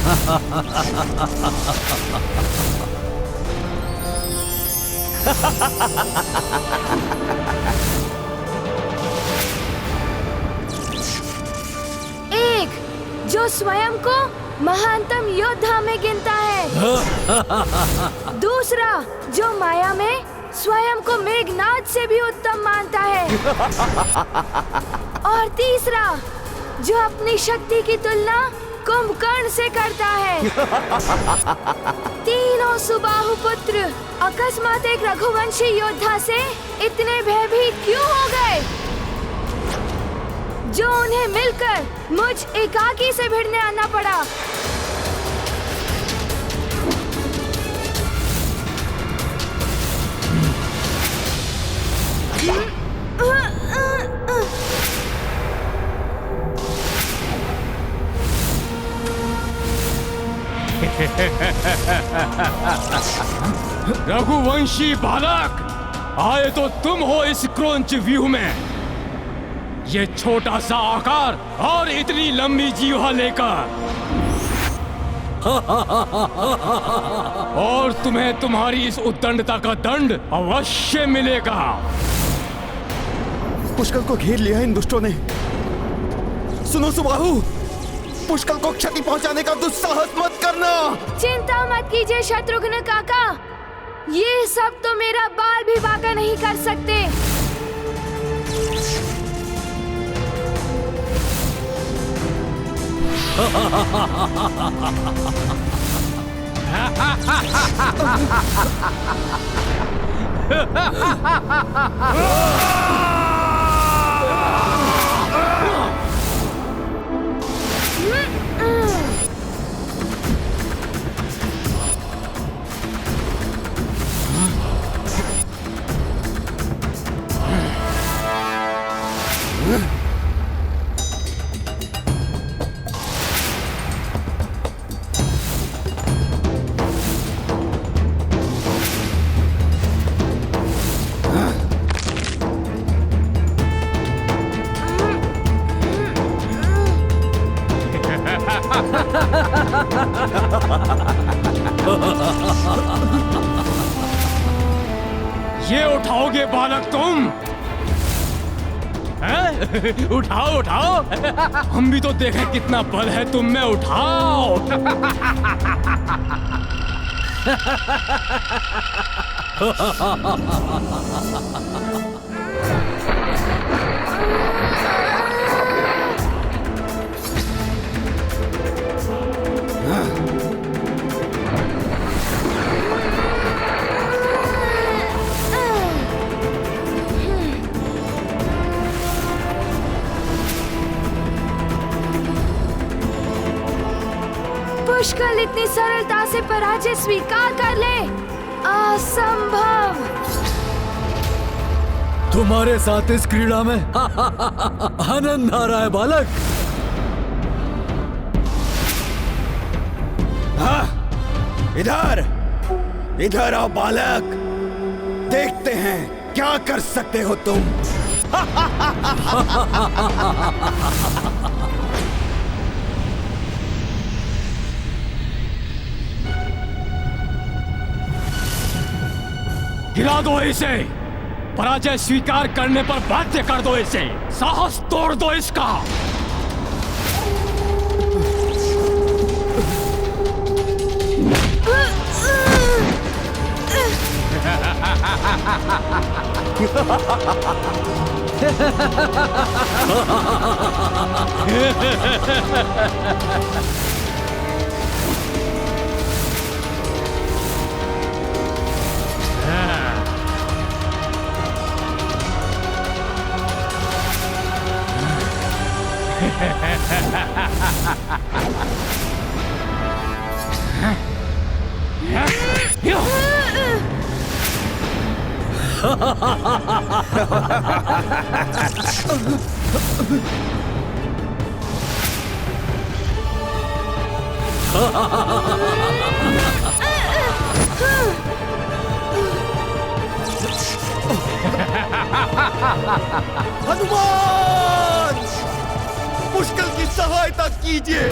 एक जो स्वयं को महानतम योद्धा में गिनता है। दूसरा जो माया में स्वयं को मेघनाद से भी उत्तम मानता है। और तीसरा जो अपनी शक्ति की तुलना कुंभकर्ण से करता है। तीनों सुबाहु पुत्र अकस्मात एक रघुवंशी योद्धा से इतने भयभीत क्यों हो गए, जो उन्हें मिलकर मुझ एकाकी से भिड़ने आना पड़ा। रघुवंशी बालक, आए तो तुम हो इस क्रौंच व्यूह में। ये छोटा सा आकार और इतनी लंबी जीवा लेकर, और तुम्हें तुम्हारी इस उद्दंडता का दंड अवश्य मिलेगा। पुष्कल को घेर लिया इन दुष्टों ने। सुनो सुबाहु, पुष्कल को क्षति पहुंचाने का दुस्साहस मत करना। चिंता मत कीजिए शत्रुघ्न काका, ये सब तो मेरा बाल भी बांका नहीं कर सकते। ये उठाओगे बालक तुम? हैं? उठाओ उठाओ, हम भी तो देखें कितना बल है तुम में। उठाओ। पुष्कल इतनी सरलता से पराजय स्वीकार कर ले, असंभव। तुम्हारे साथ इस क्रीड़ा में आनंद आ रहा है बालक। हाँ, इधर इधर आओ बालक, देखते हैं क्या कर सकते हो तुम। गिरा दो इसे, पराजय स्वीकार करने पर बाध्य कर दो इसे, साहस तोड़ दो इसका। हनुमान, पुष्कल की सहायता कीजिए।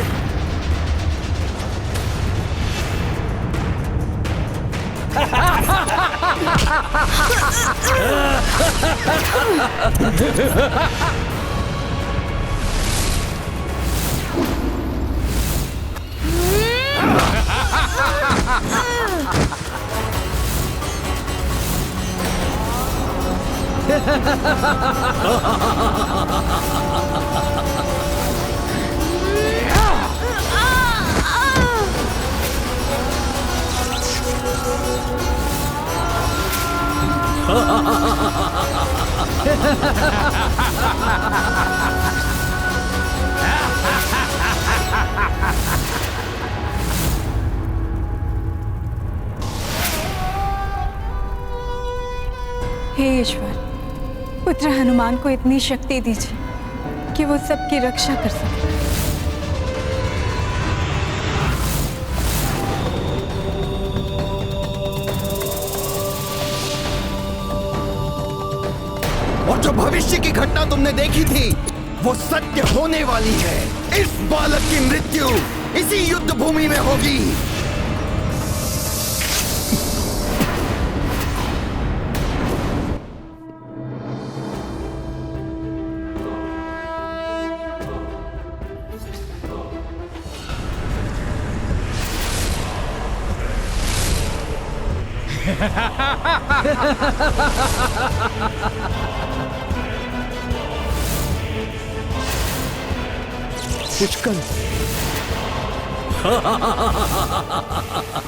हे ईश्वर, पुत्र हनुमान को इतनी शक्ति दीजिए कि वो सबकी रक्षा कर सके। और जो भविष्य की घटना तुमने देखी थी वो सत्य होने वाली है। इस बालक की मृत्यु इसी युद्ध भूमि में होगी।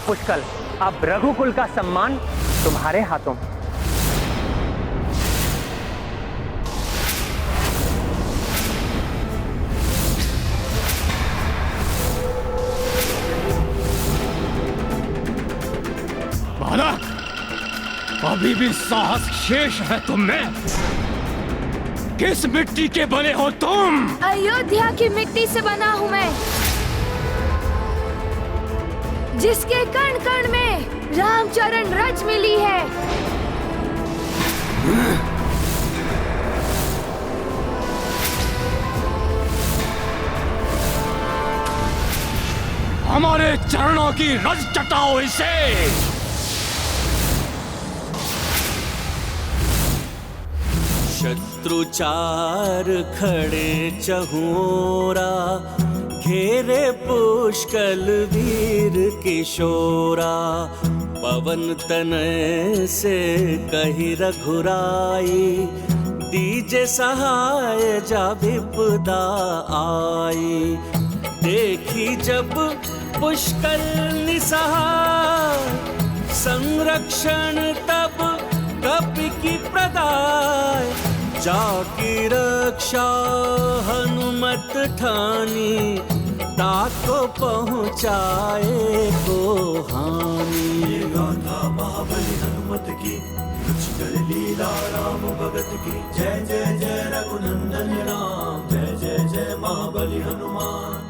पुष्कल, अब रघुकुल का सम्मान तुम्हारे हाथों में। बालक, अभी भी साहस शेष है तुम में। किस मिट्टी के बने हो तुम? अयोध्या की मिट्टी से बना हूँ मैं, जिसके कण कण में रामचरण रच मिली है। हमारे चरणों की रज चटाओ इसे। शत्रुचार खड़े चहुरा, घेरे पुष्कल वीर किशोरा। पवन तनय से कही रघुराई, दीजे सहाय जा विपदा आई। देखी जब पुष्कल निसहाय, संरक्षण तब कपि की प्रदाय। जाकी रक्षा हनुमत ठानी, ताको पहुँचाए को हानि। गाथा महाबली हनुमत की, पुष्कल लीला राम भगत की। जय जय जय रघुनंदन राम, जय जय जय महाबली हनुमान।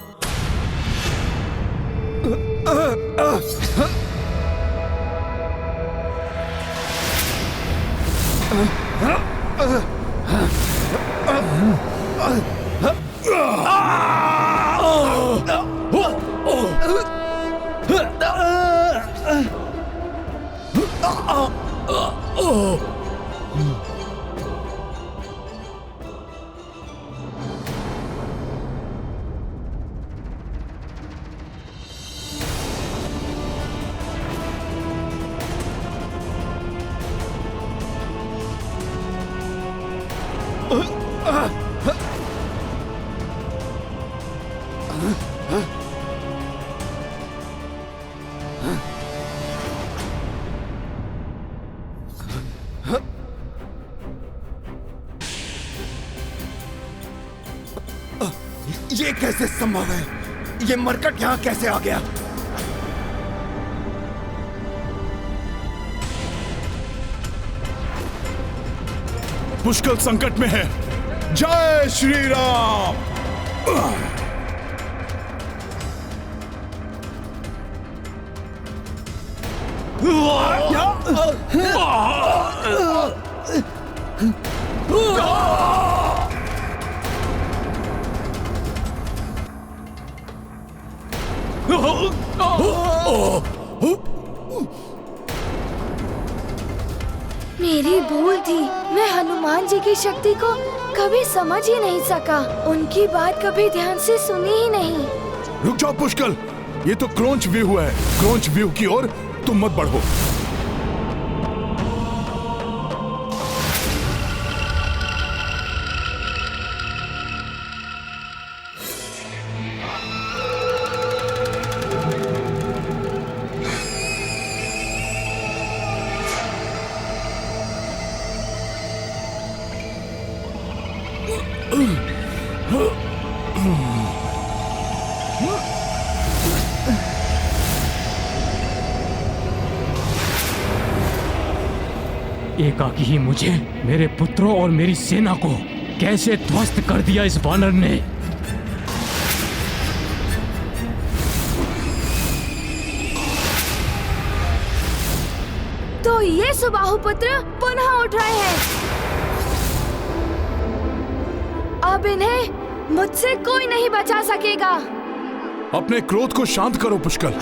ये कैसे संभव है? ये मरकट यहाँ कैसे आ गया? पुष्कल संकट में है। जय श्री राम। मेरी भूल थी। मैं हनुमान जी की शक्ति को कभी समझ ही नहीं सका। उनकी बात कभी ध्यान से सुनी ही नहीं। रुक जाओ पुष्कल, ये तो क्रोंच व्यू है। क्रोंच व्यू की ओर तुम मत बढ़ो। एकाकी ही मुझे, मेरे पुत्रों और मेरी सेना को कैसे ध्वस्त कर दिया इस वानर ने। तो ये सुबाहु पुत्र पुनः उठ रहे हैं। अब इन्हें मुझसे कोई नहीं बचा सकेगा। अपने क्रोध को शांत करो पुष्कल।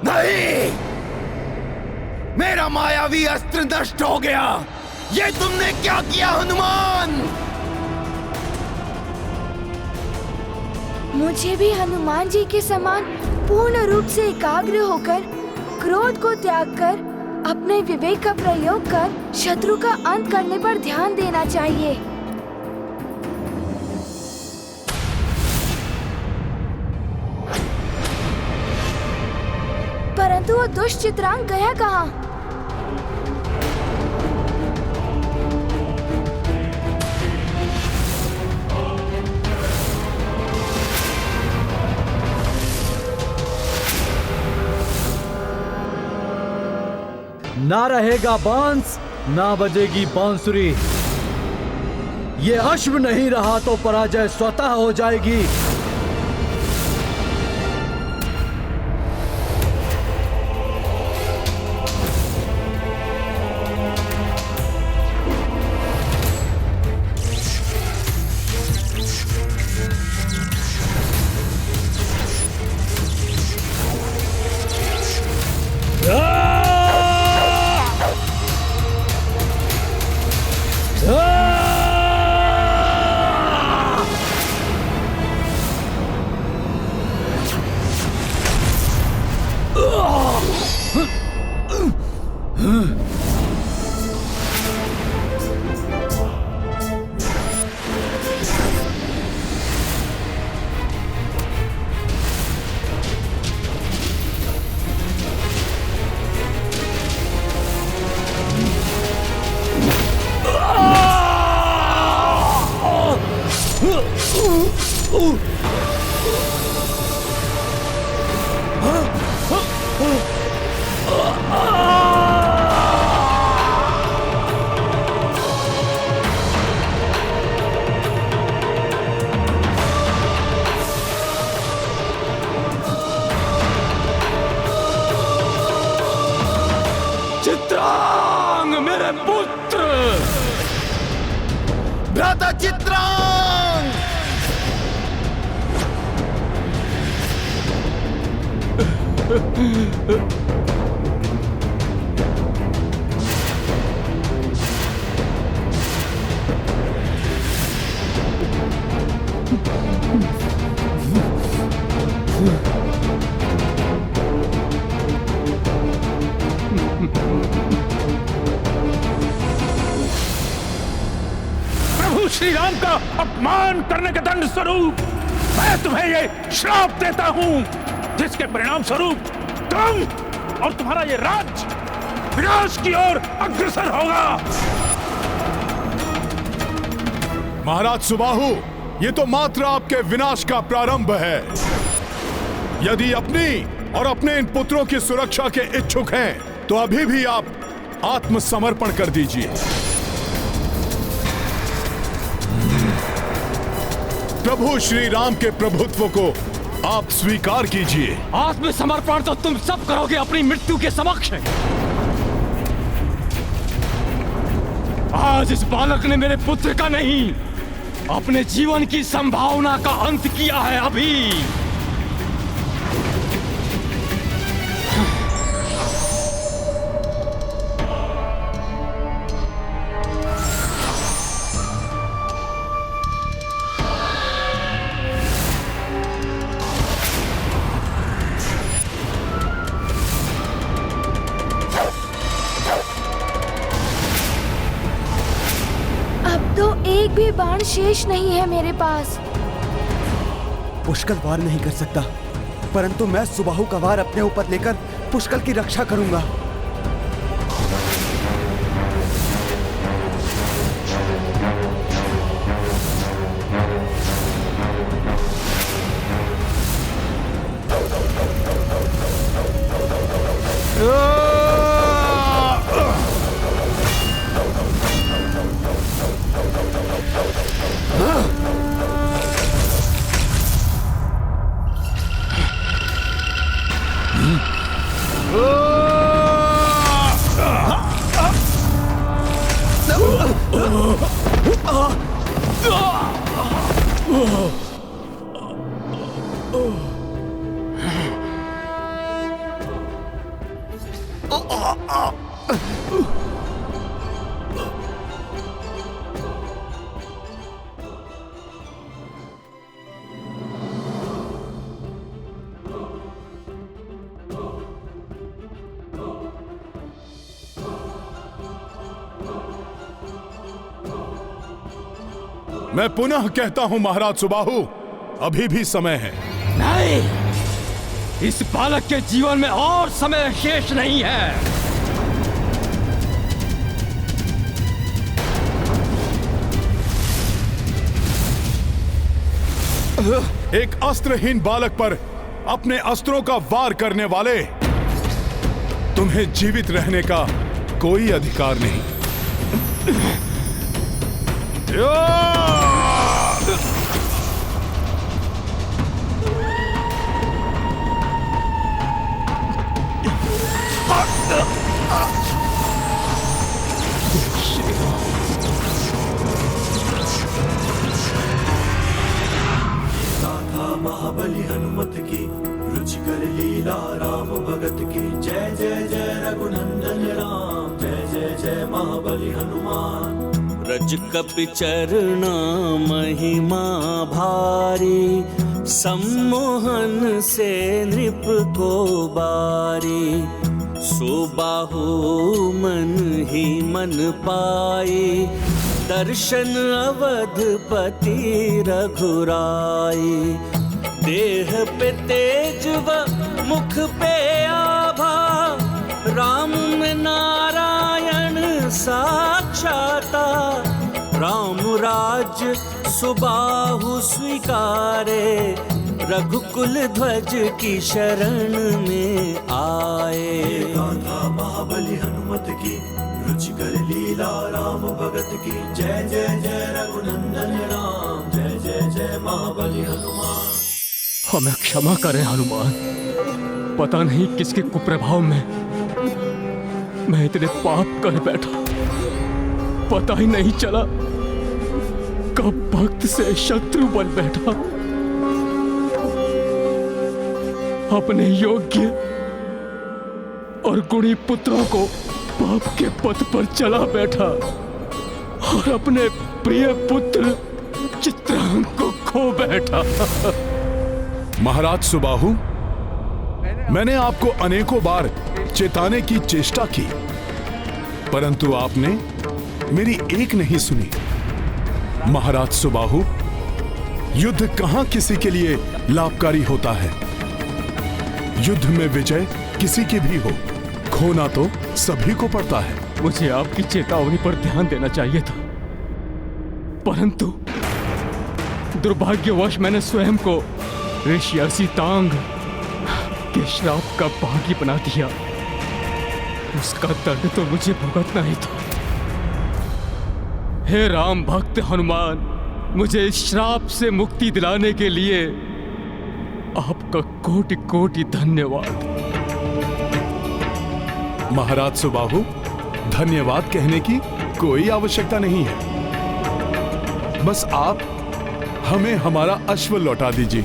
नहीं, मेरा मायावी अस्त्र नष्ट हो गया। ये तुमने क्या किया हनुमान? मुझे भी हनुमान जी के समान पूर्ण रूप से एकाग्र होकर, क्रोध को त्याग कर, अपने विवेक का प्रयोग कर शत्रु का अंत करने पर ध्यान देना चाहिए। परंतु वो दुष्ट चित्रांग गया कहाँ? ना रहेगा बांस, ना बजेगी बांसुरी। ये अश्व नहीं रहा तो पराजय स्वतः हो जाएगी। चित्रांग मेरे पुत्र, भ्राता चित्रांग! प्रभु श्री राम का अपमान करने के दंड स्वरूप मैं तुम्हें ये श्राप देता हूं, जिसके परिणाम स्वरूप तुम और तुम्हारा ये राज्य विनाश की ओर अग्रसर होगा। महाराज सुबाहु, ये तो मात्र आपके विनाश का प्रारंभ है। यदि अपनी और अपने इन पुत्रों की सुरक्षा के इच्छुक हैं, तो अभी भी आप आत्मसमर्पण कर दीजिए। प्रभु श्री राम के प्रभुत्व को आप स्वीकार कीजिए। आत्मसमर्पण तो तुम सब करोगे अपनी मृत्यु के समक्ष। आज इस बालक ने मेरे पुत्र का नहीं, अपने जीवन की संभावना का अंत किया है। अभी एक भी बाण शेष नहीं है मेरे पास। पुष्कल वार नहीं कर सकता, परंतु मैं सुबाहु का वार अपने ऊपर लेकर पुष्कल की रक्षा करूंगा। मैं पुनः कहता हूं महाराज सुबाहु, अभी भी समय है। नहीं, इस बालक के जीवन में और समय शेष नहीं है। एक अस्त्रहीन बालक पर अपने अस्त्रों का वार करने वाले, तुम्हें जीवित रहने का कोई अधिकार नहीं। महाबली हनुमत की रुचिकर लीला राम भगत की। जय जय जय रघुनंदन राम, जय जय जय महाबली हनुमान। रज कपि चरना महिमा भारी, सम्मोहन से नृप को बारी। सुबाहु मन ही मन पाई, दर्शन अवधपति रघुराई। देह पे तेज व मुख पे आभा, राम में नारायण साक्षाता। राम राज्य सुबाहु स्वीकारे, रघुकुल ध्वज की शरण में आए। गाथा महाबली हनुमत की, रुचिकर लीला राम भगत की। जय जय जय रघुनंदन राम, जय जय जय महाबली हनुमान। हमें क्षमा करें हनुमान, पता नहीं किसके कुप्रभाव में मैं इतने पाप कर बैठा। पता ही नहीं चला कब भक्त से शत्रु बन बैठा। अपने योग्य और गुणी पुत्रों को पाप के पथ पर चला बैठा और अपने प्रिय पुत्र चित्रांग को खो बैठा। महाराज सुबाहु, मैंने आपको अनेकों बार चेताने की चेष्टा की, परंतु आपने मेरी एक नहीं सुनी। महाराज सुबाहु, युद्ध कहां किसी के लिए लाभकारी होता है। युद्ध में विजय किसी की भी हो, खोना तो सभी को पड़ता है। मुझे आपकी चेतावनी पर ध्यान देना चाहिए था, परंतु दुर्भाग्यवश मैंने स्वयं को ऋषि तांग के श्राप का भागी बना दिया। उसका दंड तो मुझे भुगतना ही था। हे राम भक्त हनुमान, मुझे इस श्राप से मुक्ति दिलाने के लिए आपका कोटि कोटि धन्यवाद। महाराज सुबाहु, धन्यवाद कहने की कोई आवश्यकता नहीं है। बस आप हमें हमारा अश्व लौटा दीजिए।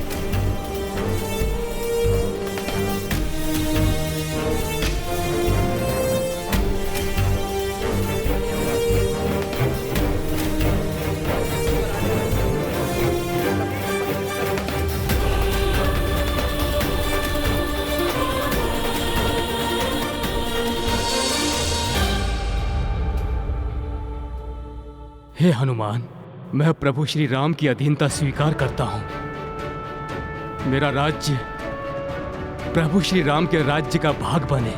हे हनुमान, मैं प्रभु श्री राम की अधीनता स्वीकार करता हूं। मेरा राज्य प्रभु श्री राम के राज्य का भाग बने,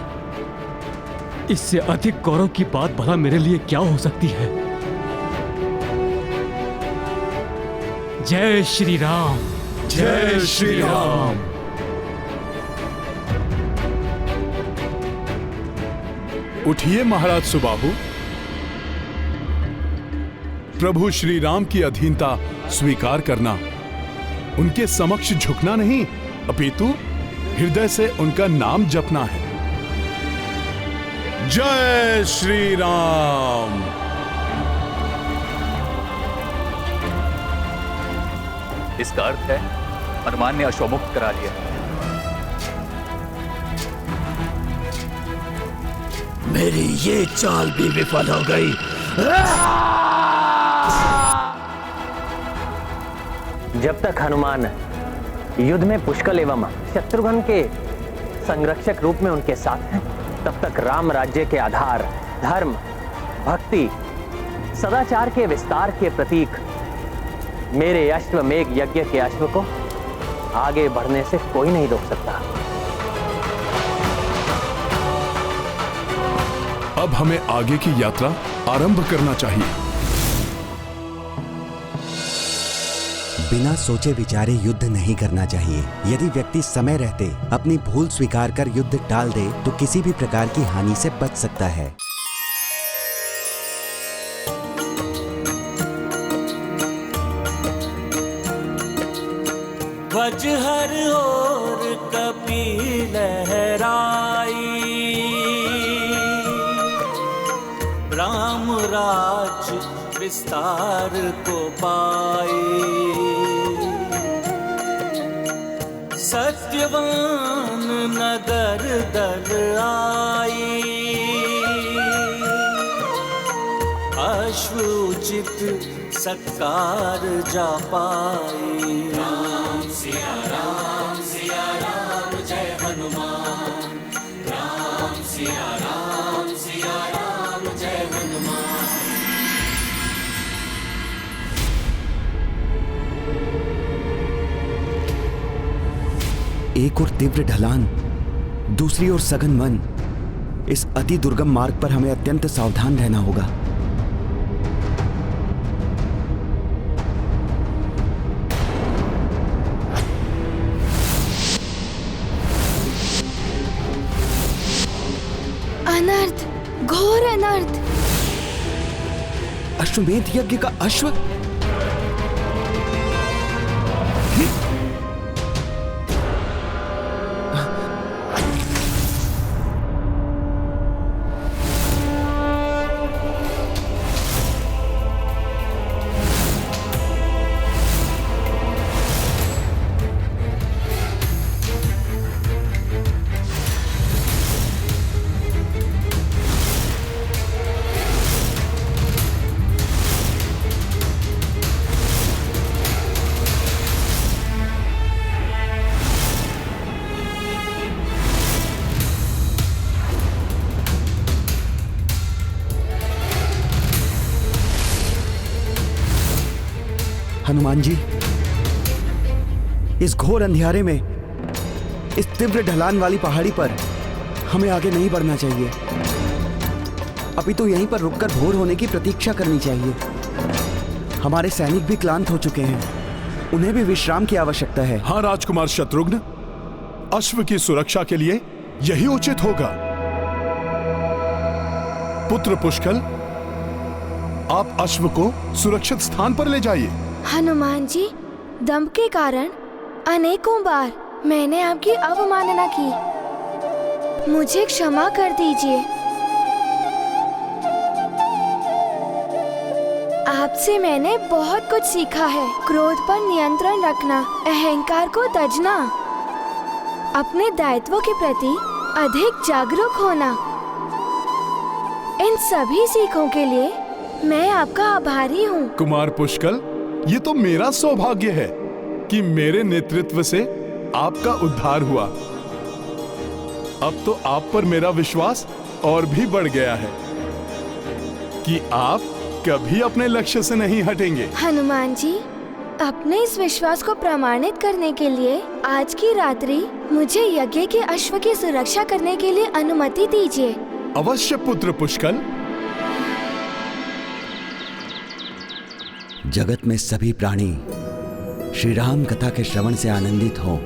इससे अधिक गौरव की बात भला मेरे लिए क्या हो सकती है। जय श्री राम, जय श्री राम। उठिए महाराज सुबाहु, प्रभु श्री राम की अधीनता स्वीकार करना, उनके समक्ष झुकना नहीं, अपितु हृदय से उनका नाम जपना है। जय श्री राम। इसका अर्थ है हनुमान ने अश्वमुक्त करा लिया। मेरी ये चाल भी विफल हो गई। जब तक हनुमान युद्ध में पुष्कल एवं शत्रुघ्न के संरक्षक रूप में उनके साथ हैं, तब तक राम राज्य के आधार, धर्म, भक्ति, सदाचार के विस्तार के प्रतीक मेरे अश्वमेघ यज्ञ के अश्व को आगे बढ़ने से कोई नहीं रोक सकता। अब हमें आगे की यात्रा आरंभ करना चाहिए। बिना सोचे विचारे युद्ध नहीं करना चाहिए। यदि व्यक्ति समय रहते अपनी भूल स्वीकार कर युद्ध टाल दे तो किसी भी प्रकार की हानि से बच सकता है। ध्वज हर ओर कपि लहराई, राम राज विस्तार को पाए। सत्यवान नगर दल आई, अश्व उचित सत्कार जा पाए। राम सिया राम जय हनुमान। राम सिया राम जय हनुमान। एक और तीव्र ढलान, दूसरी ओर सघन वन। इस अति दुर्गम मार्ग पर हमें अत्यंत सावधान रहना होगा। अनर्थ, घोर अनर्थ। अश्वमेध यज्ञ का अश्व? हनुमान जी, इस घोर अंधियारे में, इस तीव्र ढलान वाली पहाड़ी पर हमें आगे नहीं बढ़ना चाहिए। अभी तो यहीं पर रुककर भोर होने की प्रतीक्षा करनी चाहिए। हमारे सैनिक भी क्लांत हो चुके हैं। उन्हें भी विश्राम की आवश्यकता है। हाँ राजकुमार शत्रुघ्न, अश्व की सुरक्षा के लिए यही उचित होगा। पुत्र पुष्कल, आप अश्व को सुरक्षित स्थान पर ले जाइए। हनुमान जी, दंभ के कारण अनेकों बार मैंने आपकी अवमानना की, मुझे क्षमा कर दीजिए। आपसे मैंने बहुत कुछ सीखा है। क्रोध पर नियंत्रण रखना, अहंकार को तजना, अपने दायित्वों के प्रति अधिक जागरूक होना। इन सभी सीखों के लिए मैं आपका आभारी हूँ। कुमार पुष्कल, ये तो मेरा सौभाग्य है कि मेरे नेतृत्व से आपका उद्धार हुआ। अब तो आप पर मेरा विश्वास और भी बढ़ गया है कि आप कभी अपने लक्ष्य से नहीं हटेंगे। हनुमान जी, अपने इस विश्वास को प्रमाणित करने के लिए आज की रात्रि मुझे यज्ञ के अश्व की सुरक्षा करने के लिए अनुमति दीजिए। अवश्य पुत्र पुष्कल। जगत में सभी प्राणी श्री राम कथा के श्रवण से आनंदित हों,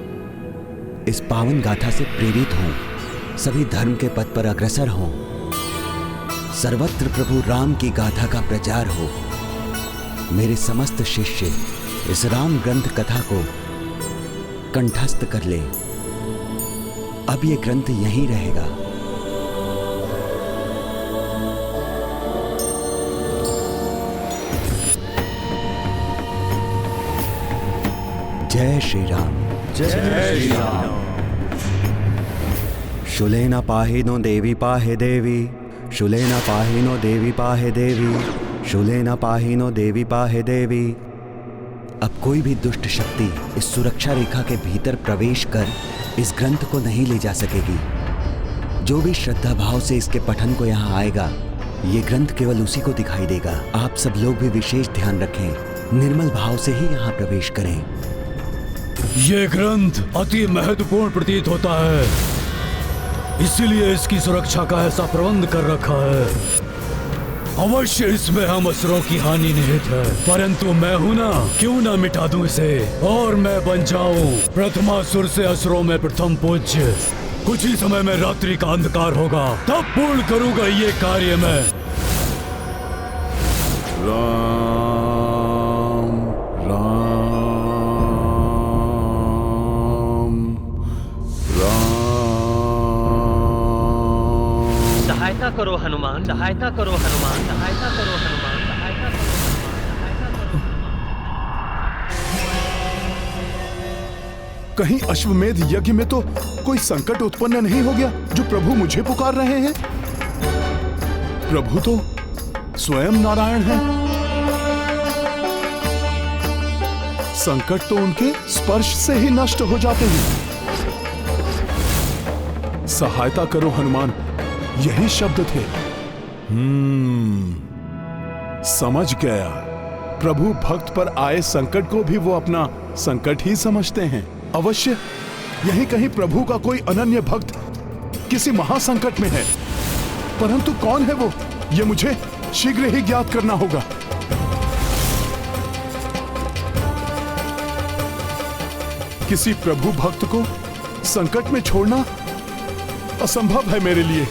इस पावन गाथा से प्रेरित हों, सभी धर्म के पथ पर अग्रसर हों, सर्वत्र प्रभु राम की गाथा का प्रचार हो। मेरे समस्त शिष्य इस राम ग्रंथ कथा को कंठस्थ कर ले। अब ये ग्रंथ यहीं रहेगा। जय श्री राम। जय श्री राम। शूलेन पाहिनो देवी पाहे देवी, शूलेन पाहिनो देवी पाहे देवी, शूलेन पाहिनो देवी पाहे देवी। अब कोई भी दुष्ट शक्ति इस सुरक्षा रेखा के भीतर प्रवेश कर इस ग्रंथ को नहीं ले जा सकेगी। जो भी श्रद्धा भाव से इसके पठन को यहाँ आएगा, ये ग्रंथ केवल उसी को दिखाई देगा। आप सब लोग भी विशेष ध्यान रखें, निर्मल भाव से ही यहाँ प्रवेश करें। ये ग्रंथ अति महत्वपूर्ण प्रतीत होता है, इसीलिए इसकी सुरक्षा का ऐसा प्रबंध कर रखा है। अवश्य इसमें हम असुरों की हानि निहित है, परंतु मैं हूं ना, क्यों ना मिटा दूं इसे और मैं बन जाऊं प्रथमासुर से असुरों में प्रथम पूज्य। कुछ ही समय में रात्रि का अंधकार होगा, तब पूर्ण करूंगा ये कार्य मैं। सहायता करो हनुमान, सहायता करो हनुमान, सहायता करो हनुमान, सहायता करो हनुमान। कहीं अश्वमेध यज्ञ में तो कोई संकट उत्पन्न नहीं हो गया जो प्रभु मुझे पुकार रहे हैं? प्रभु तो स्वयं नारायण हैं। संकट तो उनके स्पर्श से ही नष्ट हो जाते हैं। सहायता करो हनुमान, यही शब्द थे। समझ गया। प्रभु भक्त पर आए संकट को भी वो अपना संकट ही समझते हैं। अवश्य यहीं कहीं प्रभु का कोई अनन्य भक्त किसी महासंकट में है, परंतु कौन है वो, ये मुझे शीघ्र ही ज्ञात करना होगा। किसी प्रभु भक्त को संकट में छोड़ना असंभव है मेरे लिए।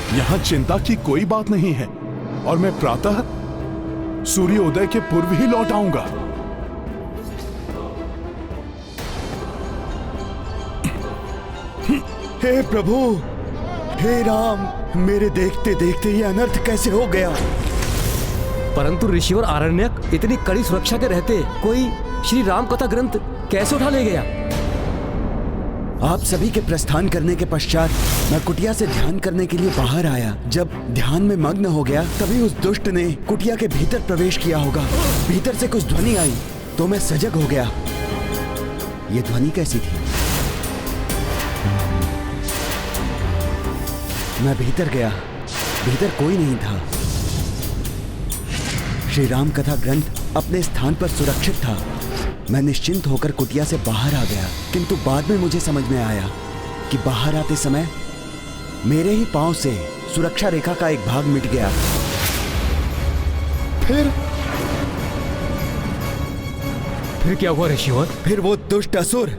यहां चिंता की कोई बात नहीं है और मैं प्रातः सूर्योदय के पूर्व ही लौट आऊंगा। हे प्रभु, हे राम, मेरे देखते देखते ये अनर्थ कैसे हो गया। परंतु ऋषिवर आरण्यक इतनी कड़ी सुरक्षा के रहते कोई श्री राम कथा ग्रंथ कैसे उठा ले गया? आप सभी के प्रस्थान करने के पश्चात मैं कुटिया से ध्यान करने के लिए बाहर आया। जब ध्यान में मग्न हो गया, तभी उस दुष्ट ने कुटिया के भीतर प्रवेश किया होगा। भीतर से कुछ ध्वनि आई तो मैं सजग हो गया। ये ध्वनि कैसी थी? मैं भीतर गया, भीतर कोई नहीं था। श्री राम कथा ग्रंथ अपने स्थान पर सुरक्षित था। मैं निश्चिंत होकर कुटिया से बाहर आ गया, किंतु बाद में मुझे समझ में आया कि बाहर आते समय मेरे ही पांव से सुरक्षा रेखा का एक भाग मिट गया। फिर क्या हुआ ऋषिवर? फिर वो दुष्ट असुर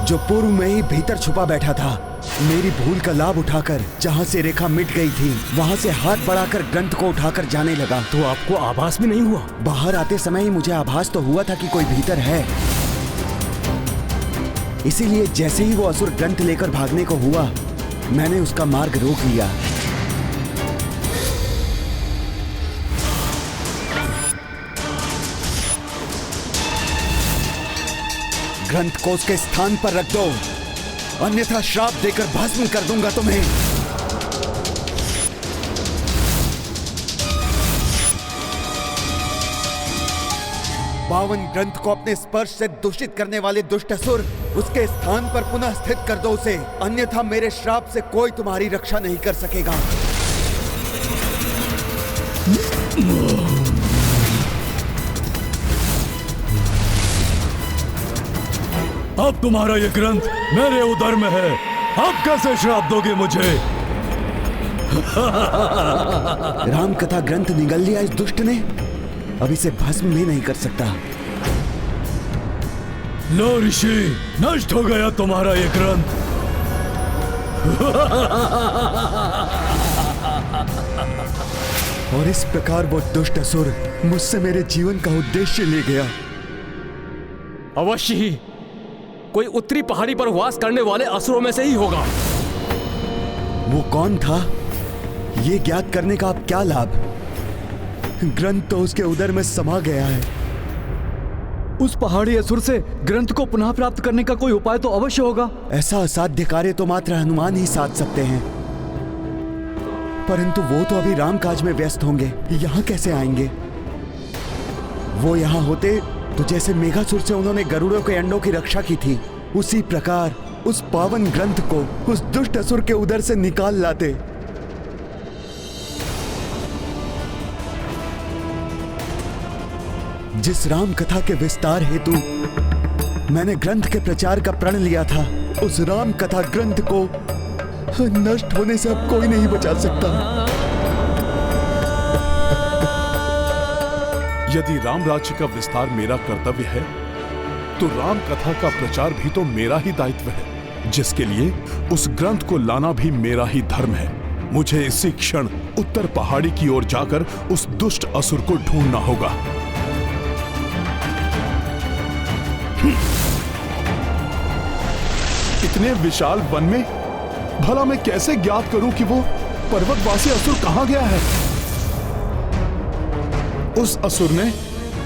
जो पूर्व में ही भीतर छुपा बैठा था, मेरी भूल का लाभ उठाकर जहाँ से रेखा मिट गई थी वहाँ से हाथ बढ़ाकर ग्रंथ को उठाकर जाने लगा। तो आपको आभास भी नहीं हुआ? बाहर आते समय ही मुझे आभास तो हुआ था कि कोई भीतर है। इसीलिए जैसे ही वो असुर ग्रंथ लेकर भागने को हुआ, मैंने उसका मार्ग रोक लिया। ग्रंथ को उसके स्थान पर रख दो, अन्यथा श्राप देकर भस्म कर दूंगा तुम्हें। पावन ग्रंथ को अपने स्पर्श से दूषित करने वाले दुष्ट असुर, उसके स्थान पर पुनः स्थित कर दो उसे, अन्यथा मेरे श्राप से कोई तुम्हारी रक्षा नहीं कर सकेगा। अब तुम्हारा ये ग्रंथ मेरे उदर में है, अब कैसे श्राप दोगे मुझे? राम कथा ग्रंथ निगल लिया इस दुष्ट ने, अब इसे भस्म भी नहीं कर सकता। लो ऋषि, नष्ट हो गया तुम्हारा ये ग्रंथ। और इस प्रकार वो दुष्ट असुर मुझसे मेरे जीवन का उद्देश्य ले गया। अवश्य ही कोई उत्तरी पहाड़ी पर वास करने वाले असुरों में से ही होगा। वो कौन था, ये ज्ञात करने का अब क्या लाभ? ग्रंथ तो उसके उदर में समा गया है। उस पहाड़ी असुर से ग्रंथ को पुनः प्राप्त करने का कोई उपाय तो अवश्य होगा। ऐसा असाध्य कार्य तो मात्र हनुमान ही साध सकते हैं, परंतु वो तो अभी राम काज में व्यस्त होंगे, यहाँ कैसे आएंगे? वो यहाँ होते तो जैसे मेघासुर से उन्होंने गरुड़ों के अंडों की रक्षा की थी, उसी प्रकार उस पावन ग्रंथ को उस दुष्ट असुर के उदर से निकाल लाते। जिस राम कथा के विस्तार हेतु मैंने ग्रंथ के प्रचार का प्रण लिया था, उस राम कथा ग्रंथ को नष्ट होने से अब कोई नहीं बचा सकता। यदि राम राज्य का विस्तार मेरा कर्तव्य है, तो राम कथा का प्रचार भी तो मेरा ही दायित्व है, जिसके लिए उस ग्रंथ को लाना भी मेरा ही धर्म है। मुझे इसी क्षण उत्तर पहाड़ी की ओर जाकर उस दुष्ट असुर को ढूंढना होगा। इतने विशाल वन में भला मैं कैसे ज्ञात करूं कि वो पर्वतवासी असुर कहां गया है? उस असुर ने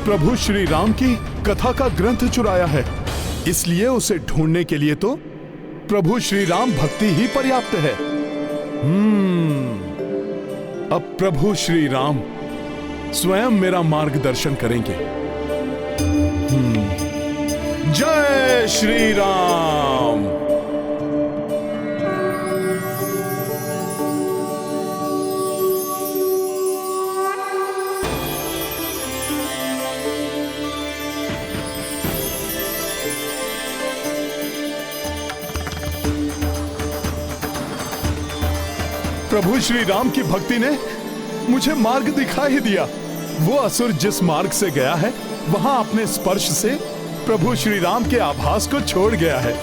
प्रभु श्री राम की कथा का ग्रंथ चुराया है, इसलिए उसे ढूंढने के लिए तो प्रभु श्री राम भक्ति ही पर्याप्त है। अब प्रभु श्री राम स्वयं मेरा मार्गदर्शन करेंगे। जय श्री राम। प्रभु श्री राम की भक्ति ने मुझे मार्ग दिखा ही दिया। वो असुर जिस मार्ग से गया है, वहां अपने स्पर्श से प्रभु श्री राम के आभास को छोड़ गया है।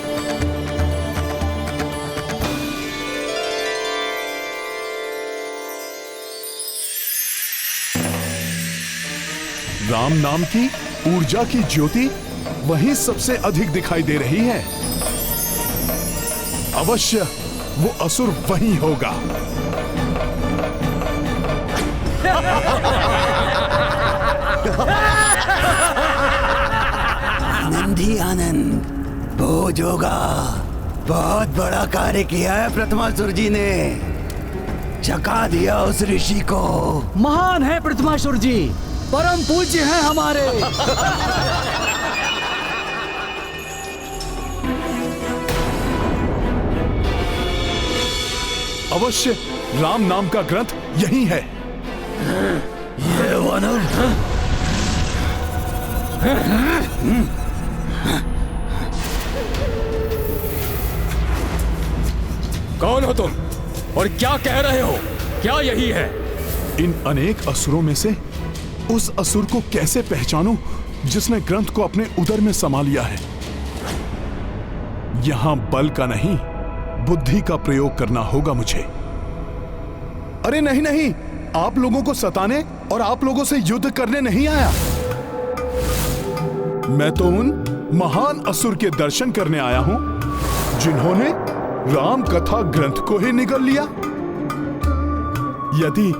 राम नाम की ऊर्जा की ज्योति वहीं सबसे अधिक दिखाई दे रही है। अवश्य वो असुर वहीं होगा। आनंद ही आनंद, भोज होगा। बहुत बड़ा कार्य किया है प्रथमासुर जी ने, चका दिया उस ऋषि को। महान है प्रथमासुर जी, परम पूज्य हैं हमारे। अवश्य राम नाम का ग्रंथ यही है। ये वानर कौन हो तुम और क्या कह रहे हो? क्या यही है? इन अनेक असुरों में से उस असुर को कैसे पहचानूं जिसने ग्रंथ को अपने उदर में समा लिया है। यहां बल का नहीं, बुद्धि का प्रयोग करना होगा मुझे। अरे नहीं नहीं, आप लोगों को सताने और आप लोगों से युद्ध करने नहीं आया। मैं तो उन महान असुर के दर्शन करने आया हूं जिन्होंने राम कथा ग्रंथ को ही निगल लिया। यदि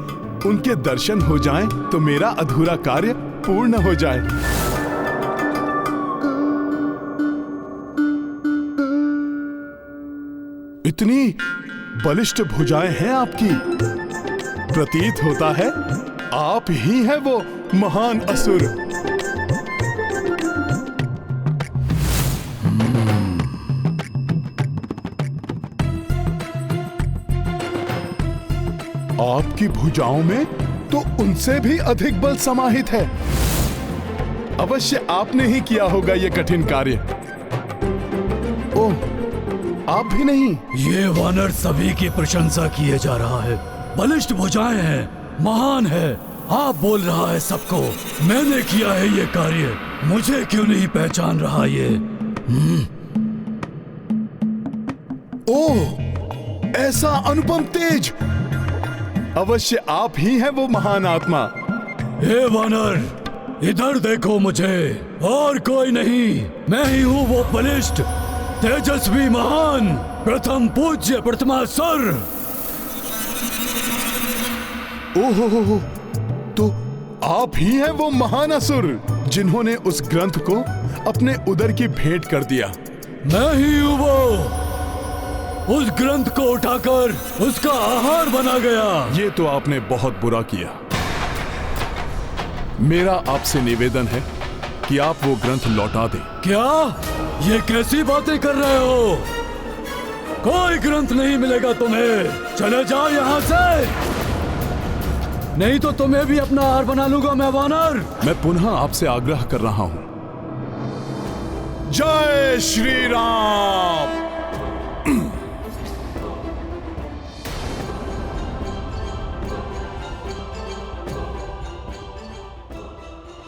उनके दर्शन हो जाएं तो मेरा अधूरा कार्य पूर्ण हो जाए। इतनी बलिष्ठ भुजाएं हैं आपकी, प्रतीत होता है आप ही हैं वो महान असुर। आपकी भुजाओं में तो उनसे भी अधिक बल समाहित है। अवश्य आपने ही किया होगा यह कठिन कार्य। ओह, आप भी नहीं? ये वानर सभी की प्रशंसा किए जा रहा है। बलिष्ठ भुजाएं हैं, महान है। आप बोल रहा है सबको मैंने किया है ये कार्य। मुझे क्यों नहीं पहचान रहा ये? ओह, ऐसा अनुपम तेज! अवश्य आप ही हैं वो महान आत्मा। हे वानर, इधर देखो मुझे, और कोई नहीं। मैं ही हूँ वो बलिष्ठ, तेजस्वी, महान, प्रथम पूज्य प्रथमासुर। ओहो, तो आप ही हैं वो महान असुर जिन्होंने उस ग्रंथ को अपने उदर की भेंट कर दिया। मैं ही हूँ वो, उस ग्रंथ को उठाकर उसका आहार बना गया। ये तो आपने बहुत बुरा किया। मेरा आपसे निवेदन है कि आप वो ग्रंथ लौटा दें। क्या? ये कैसी बातें कर रहे हो? कोई ग्रंथ नहीं मिलेगा तुम्हें। चले जाओ यहाँ से, नहीं तो तुम्हें भी अपना आहार बना लूंगा मैं वानर। मैं पुनः आपसे आग्रह कर रहा हूं। जय श्री राम।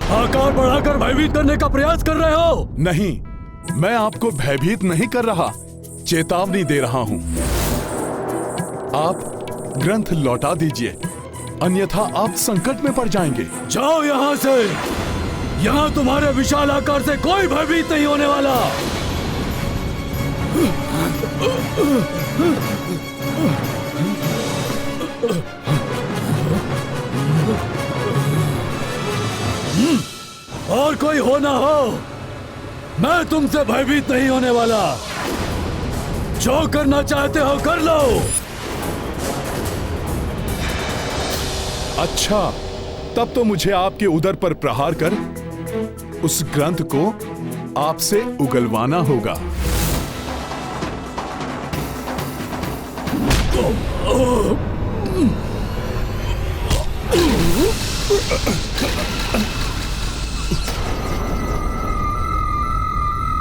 आकार बढ़ाकर भयभीत करने का प्रयास कर रहे हो? नहीं, मैं आपको भयभीत नहीं कर रहा, चेतावनी दे रहा हूं। आप ग्रंथ लौटा दीजिए, अन्यथा आप संकट में पड़ जाएंगे। जाओ यहाँ से, यहाँ तुम्हारे विशाल आकार से कोई भयभीत नहीं होने वाला। और कोई हो ना हो, मैं तुमसे भयभीत नहीं होने वाला। जो करना चाहते हो कर लो। अच्छा, तब तो मुझे आपके उदर पर प्रहार कर उस ग्रंथ को आपसे उगलवाना होगा।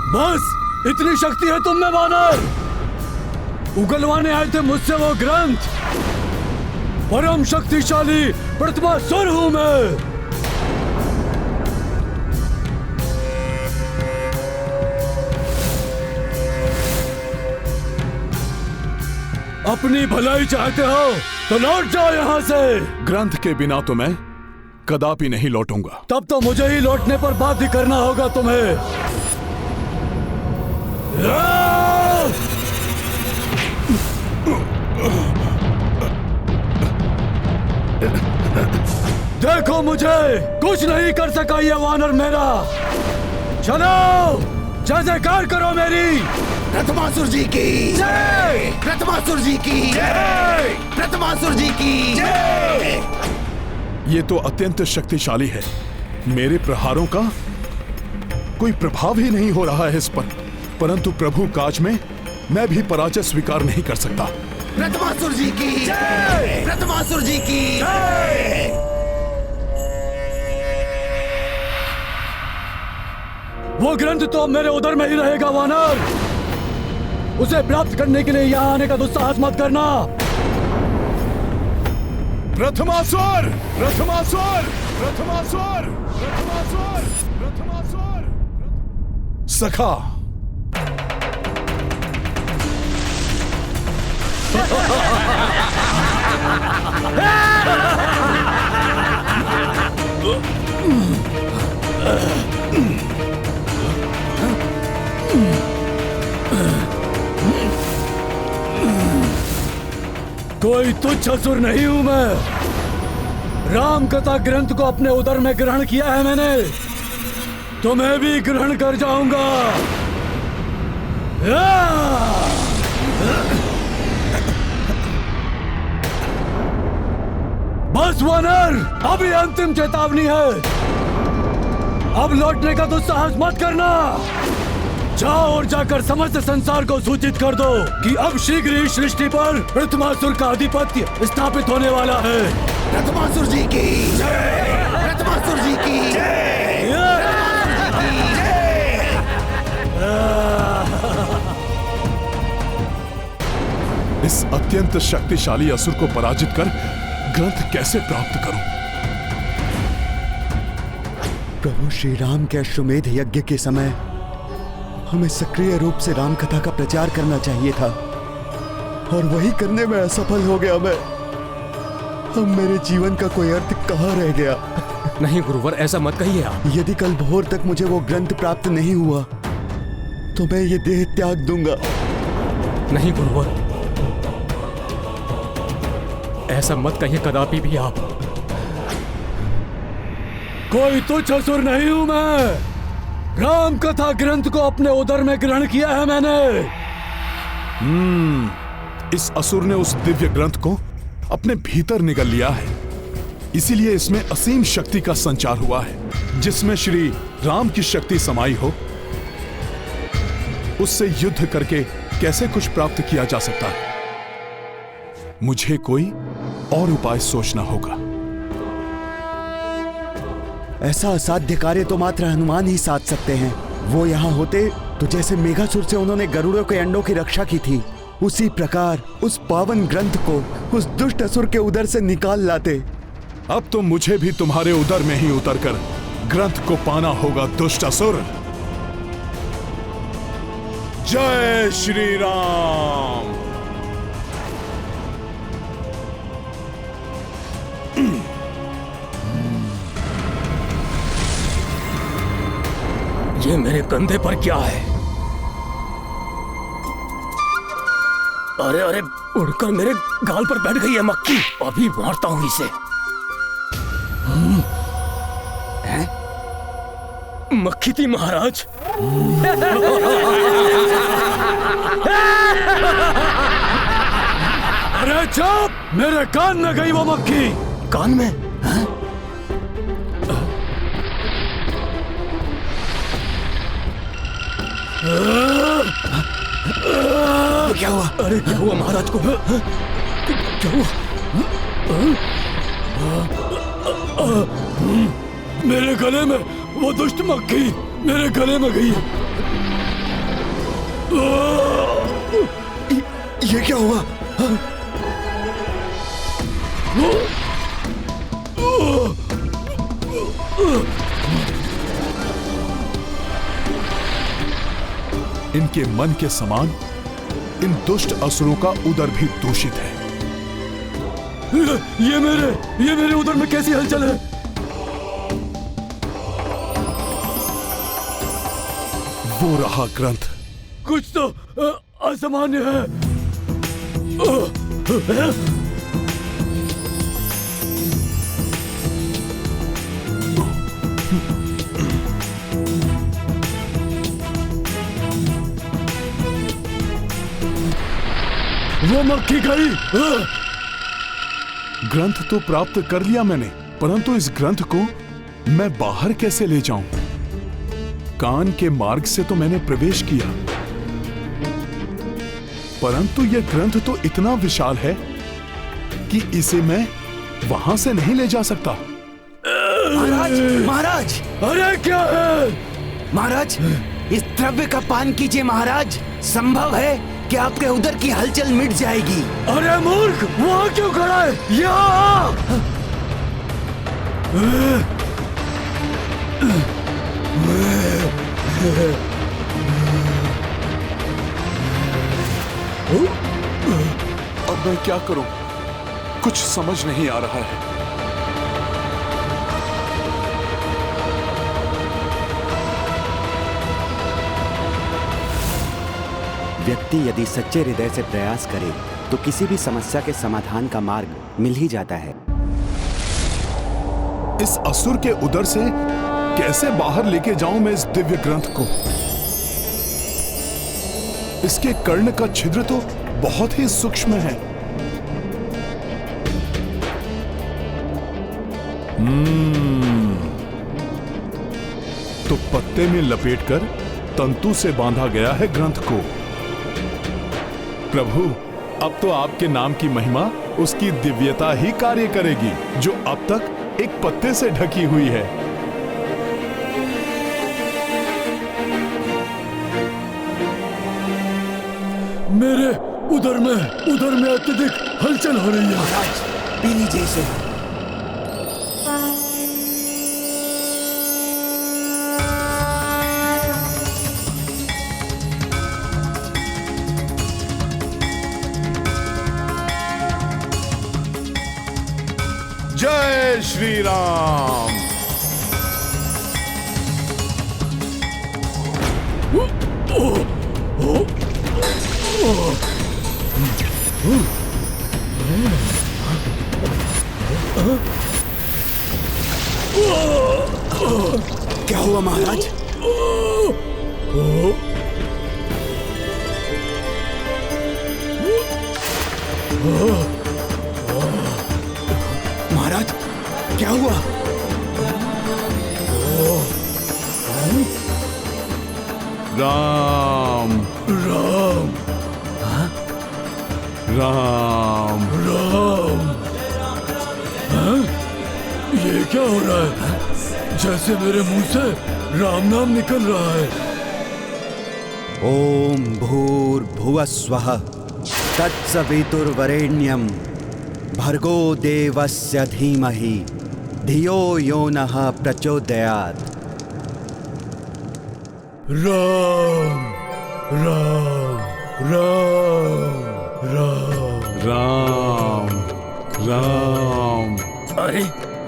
बस इतनी शक्ति है तुम में वानर? उगलवाने आए थे मुझसे वो ग्रंथ? परम शक्तिशाली प्रथमासुर हूं मैं। अपनी भलाई चाहते हो तो लौट जाओ यहाँ से। ग्रंथ के बिना तो मैं कदापि नहीं लौटूंगा। तब तो मुझे ही लौटने पर बाध्य करना होगा तुम्हें। देखो मुझे कुछ नहीं कर सका ये वानर मेरा। चलो जयकार करो मेरी। प्रथमासुर जी की जय, प्रथमासुर जी की जय, प्रथमासुर जी की जय। ये तो अत्यंत शक्तिशाली है। मेरे प्रहारों का कोई प्रभाव ही नहीं हो रहा है इस पर, परंतु प्रभु काज में मैं भी पराजय स्वीकार नहीं कर सकता। प्रथमासुर जी की जय, प्रथमासुर जी की जय। वो ग्रंथ तो मेरे उदर में ही रहेगा वानर। उसे प्राप्त करने के लिए यहाँ आने का दुस्साहस मत करना। प्रथमासुर, प्रथमासुर, प्रथमासुर, प्रथमासुर, प्रथमासुर, सखा। कोई तुच्छ असुर नहीं हूं मैं। राम कथा ग्रंथ को अपने उदर में ग्रहण किया है मैंने, तो मैं भी ग्रहण कर जाऊंगा। बस वानर, अभी अंतिम चेतावनी है। अब लौटने का तो साहस मत करना। जाओ और जाकर समस्त संसार को सूचित कर दो कि अब शीघ्र ही सृष्टि पर प्रथमासुर का आधिपत्य स्थापित होने वाला है। प्रथमासुर जी की जय, प्रथमासुर जी की जय। इस अत्यंत शक्तिशाली असुर को पराजित कर ग्रंथ कैसे प्राप्त करूं? प्रभु श्री राम के अश्वमेध यज्ञ के समय हमें सक्रिय रूप से राम कथा का प्रचार करना चाहिए था, और वही करने में असफल हो गया मैं। अब मेरे जीवन का कोई अर्थ कहाँ रह गया? नहीं गुरुवर, ऐसा मत कहिए आप। यदि कल भोर तक मुझे वो ग्रंथ प्राप्त नहीं हुआ तो मैं ये देह त्याग दूंगा। नहीं गुरुवर, ऐसा मत कहिए कदापि भी आप। कोई तुच्छ असुर नहीं हूं मैं। राम कथा ग्रंथ को अपने उदर में ग्रहण किया है मैंने। इस असुर ने उस दिव्य ग्रंथ को अपने भीतर निगल लिया है, इसीलिए इसमें असीम शक्ति का संचार हुआ है। जिसमें श्री राम की शक्ति समाई हो, उससे युद्ध करके कैसे कुछ प्राप्त किया जा सकता है? मुझे कोई और उपाय सोचना होगा। ऐसा असाध्य कार्य तो मात्र हनुमान ही साध सकते हैं। वो यहाँ होते तो जैसे मेघासुर से उन्होंने गरुड़ों के अंडों की रक्षा की थी, उसी प्रकार उस पावन ग्रंथ को उस दुष्ट असुर के उदर से निकाल लाते। अब तो मुझे भी तुम्हारे उदर में ही उतरकर ग्रंथ को पाना होगा दुष्ट असुर। जय श्री राम। ये मेरे कंधे पर क्या है? अरे अरे, उड़कर मेरे गाल पर बैठ गई है मक्खी। अभी मारता हूं इसे। मक्खी थी महाराज। अरे चुप! मेरे कान में गई वो मक्खी। कान में? क्या हुआ? अरे क्या हुआ महाराज को? क्या हुआ? मेरे गले में वो दुष्ट मक्खी मेरे गले में गई। ये क्या हुआ? इनके मन के समान इन दुष्ट असुरों का उदर भी दूषित है। ये मेरे उदर में कैसी हलचल है? वो रहा ग्रंथ। कुछ तो असामान्य है। वो मक्खी गई। ग्रंथ तो प्राप्त कर लिया मैंने, परंतु इस ग्रंथ को मैं बाहर कैसे ले जाऊं? कान के मार्ग से तो मैंने प्रवेश किया, परंतु यह ग्रंथ तो इतना विशाल है कि इसे मैं वहां से नहीं ले जा सकता। महाराज, महाराज! अरे क्या है? महाराज, इस द्रव्य का पान कीजिए महाराज। संभव है कि आपके उधर की हलचल मिट जाएगी। अरे मूर्ख, वहां क्यों खड़ा है? यहाँ अब मैं क्या करूं? कुछ समझ नहीं आ रहा है। व्यक्ति यदि सच्चे हृदय से प्रयास करे तो किसी भी समस्या के समाधान का मार्ग मिल ही जाता है। इस असुर के उदर से कैसे बाहर लेके जाऊं मैं इस दिव्य ग्रंथ को? इसके कर्ण का छिद्र तो बहुत ही सूक्ष्म है। तो पत्ते में लपेटकर तंतु से बांधा गया है ग्रंथ को। प्रभु, अब तो आपके नाम की महिमा उसकी दिव्यता ही कार्य करेगी, जो अब तक एक पत्ते से ढकी हुई है। मेरे उधर में अत्यधिक हलचल हो रही है। पी लीजिए इसे। जय श्री राम। क्या हुआ महाराज? महाराज, क्या हुआ? राम राम राम राम। हाँ? ये क्या हो रहा है? जैसे मेरे मुंह से राम नाम निकल रहा है। ओम भूर्भुवः स्वः तत्सवितुर्वरेण्यं भर्गो देवस्य धीमहि धियो यो नः प्रचोदयात्। राम राम राम राम राम राम। अरे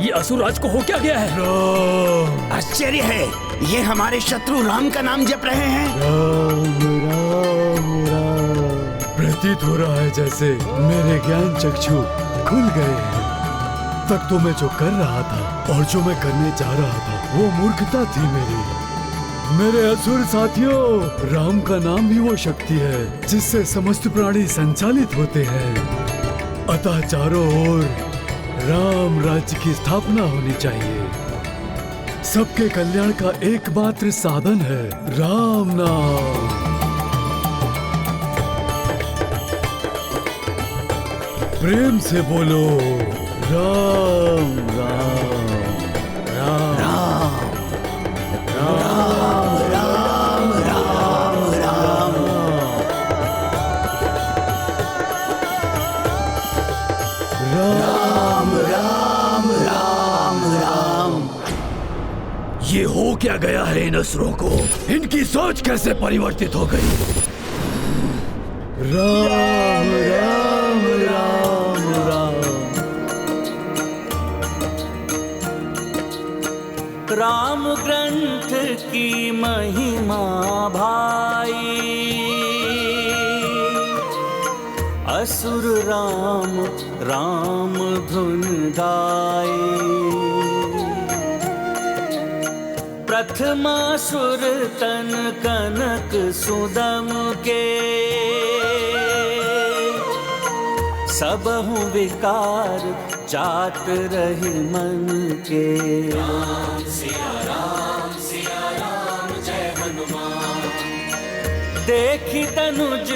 ये असुरराज को हो क्या गया है? राम आश्चर्य है, ये हमारे शत्रु राम का नाम जप रहे हैं। राम राम राम। प्रतीत हो रहा है जैसे मेरे ज्ञान चक्षु खुल गए हैं। तक तो मैं जो कर रहा था और जो मैं करने जा रहा था वो मूर्खता थी मेरी। मेरे असुर साथियों, राम का नाम ही वो शक्ति है जिससे समस्त प्राणी संचालित होते हैं। अतः चारों ओर राम राज्य की स्थापना होनी चाहिए। सबके कल्याण का एकमात्र साधन है राम नाम। प्रेम से बोलो राम राम राम राम राम राम राम राम। राम राम राम राम। ये हो क्या गया है इन असुरों को? इनकी सोच कैसे परिवर्तित हो गई? राम राम राम राम। राम ग्रंथ की महिमा भाई, असुर राम राम धुन गाए। प्रथमासुर तन कनक सुदम के, सबहु विकार जात रही मन के। राम सिया राम जय हनुमान। देखी तनुज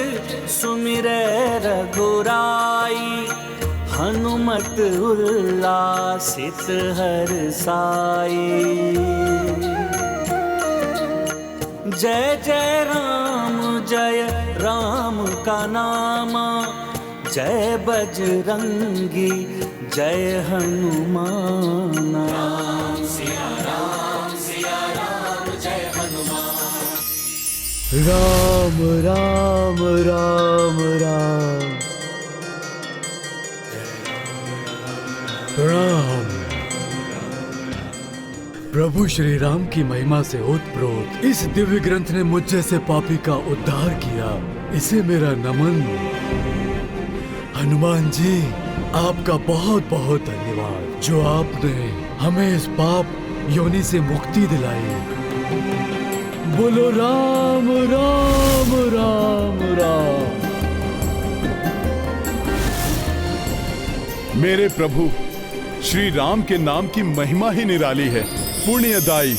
सुमिरै रघुराई, हनुमत उल्लासित हर्षाई। जय जय राम राम का नामा, जय बजरंगी जय हनुमान। राम सिया राम जय हनुमान। राम राम राम राम। प्रणाम। प्रभु श्री राम की महिमा से ओतप्रोत इस दिव्य ग्रंथ ने मुझ जैसे पापी का उद्धार किया, इसे मेरा नमन। हनुमान जी, आपका बहुत बहुत धन्यवाद, जो आपने हमें इस पाप योनि से मुक्ति दिलाई। बोलो राम राम राम राम। मेरे प्रभु श्री राम के नाम की महिमा ही निराली है, पुण्यदायी,